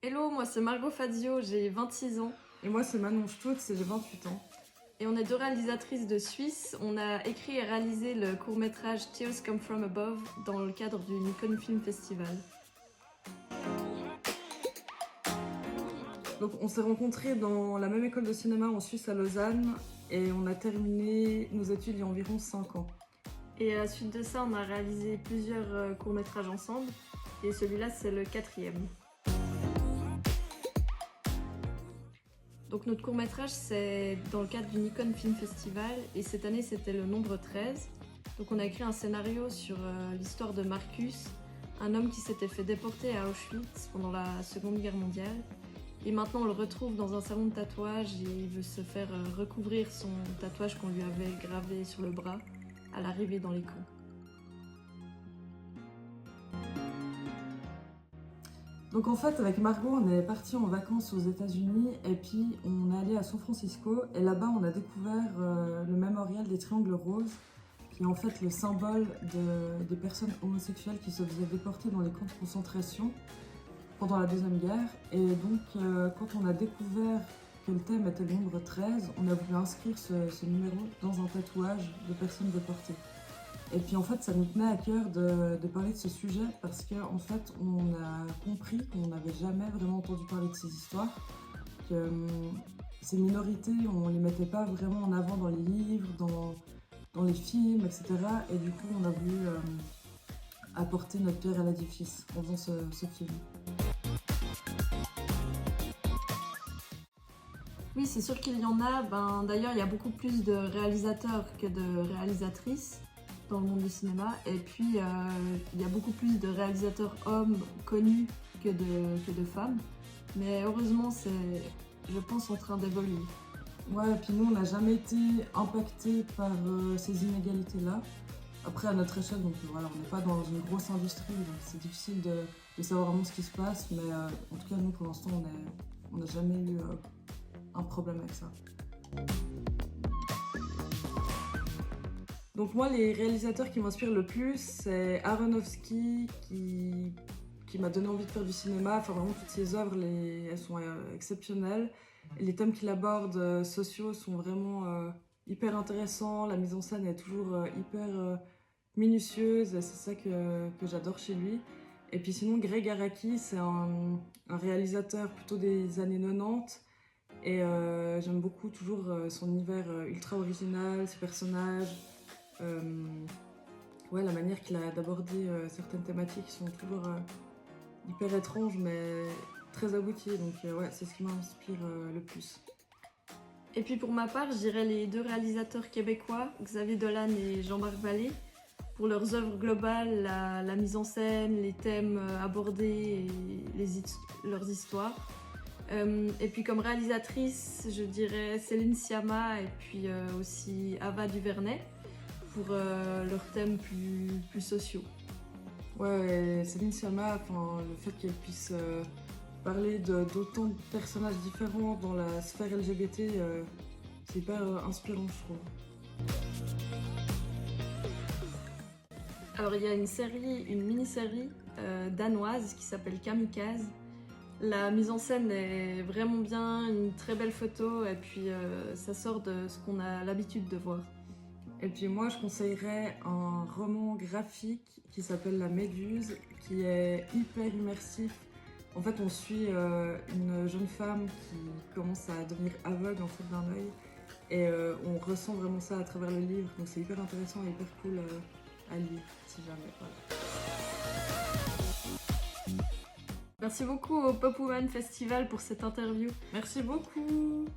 Hello, moi c'est Margot Fazio, j'ai 26 ans Et moi, c'est Manon Stutz et j'ai 28 ans. et on est deux réalisatrices de Suisse. On a écrit et réalisé le court-métrage Tears Come From Above dans le cadre du Nikon Film Festival. Donc, on s'est rencontrés dans la même école de cinéma en Suisse à Lausanne et on a terminé nos études il y a environ 5 ans. Et à la suite de ça, on a réalisé plusieurs courts-métrages ensemble et celui-là c'est le 4e. Donc notre court-métrage c'est dans le cadre du Nikon Film Festival et cette année c'était le nombre 13. Donc on a écrit un scénario sur l'histoire de Marcus, un homme qui s'était fait déporter à Auschwitz pendant la Seconde Guerre mondiale. Et maintenant on le retrouve dans un salon de tatouage et il veut se faire recouvrir son tatouage qu'on lui avait gravé sur le bras à l'arrivée dans les camps. Donc en fait, avec Margot, on est partis en vacances aux États-Unis et puis on est allé à San Francisco et là-bas, on a découvert le mémorial des Triangles Roses, qui est en fait le symbole des personnes homosexuelles qui se faisaient déporter dans les camps de concentration pendant la Deuxième Guerre. Et donc, quand on a découvert que le thème était le nombre 13, on a voulu inscrire ce numéro dans un tatouage de personnes déportées. Et puis en fait, ça nous tenait à cœur de parler de ce sujet parce qu'en fait, on a compris qu'on n'avait jamais vraiment entendu parler de ces histoires, que ces minorités, on les mettait pas vraiment en avant dans les livres, dans les films, etc. Et du coup, on a voulu apporter notre pierre à l'édifice en faisant ce film. Oui, c'est sûr qu'il y en a. D'ailleurs, il y a beaucoup plus de réalisateurs que de réalisatrices dans le monde du cinéma. Et puis, il y a beaucoup plus de réalisateurs hommes connus que de femmes. Mais heureusement, c'est, je pense, en train d'évoluer. Ouais, et puis nous, on n'a jamais été impactés par ces inégalités-là. Après, à notre échelle, donc voilà, on n'est pas dans une grosse industrie, donc c'est difficile de savoir vraiment ce qui se passe. Mais en tout cas, nous, pour l'instant, on n'a jamais eu un problème avec ça. Donc moi, les réalisateurs qui m'inspirent le plus, c'est Aronofsky qui m'a donné envie de faire du cinéma. Enfin vraiment, toutes ses œuvres, elles sont exceptionnelles. Et les thèmes qu'il aborde sociaux sont vraiment hyper intéressants. La mise en scène est toujours hyper minutieuse. Et c'est ça que j'adore chez lui. Et puis sinon, Greg Araki, c'est un réalisateur plutôt des années 90. Et j'aime beaucoup toujours son univers ultra original, ses personnages. Ouais, la manière qu'il a d'aborder certaines thématiques qui sont toujours hyper étranges mais très abouties. Donc ouais, c'est ce qui m'inspire le plus. Et puis pour ma part, je dirais les deux réalisateurs québécois, Xavier Dolan et Jean-Marc Vallée, pour leurs œuvres globales, la mise en scène, les thèmes abordés et leurs histoires. Et puis comme réalisatrice, je dirais Céline Sciamma et puis aussi Ava DuVernay pour leurs thèmes plus sociaux. Ouais, Céline Sciamma, le fait qu'elle puisse parler d'autant de personnages différents dans la sphère LGBT, c'est hyper inspirant, je trouve. Alors il y a une mini-série danoise qui s'appelle Kamikaze. La mise en scène est vraiment bien, une très belle photo et puis ça sort de ce qu'on a l'habitude de voir. Et puis moi, je conseillerais un roman graphique qui s'appelle La Méduse, qui est hyper immersif. En fait, on suit une jeune femme qui commence à devenir aveugle en fait d'un œil, et on ressent vraiment ça à travers le livre. Donc c'est hyper intéressant et hyper cool à lire, si jamais. Voilà. Merci beaucoup au Pop Woman Festival pour cette interview. Merci beaucoup.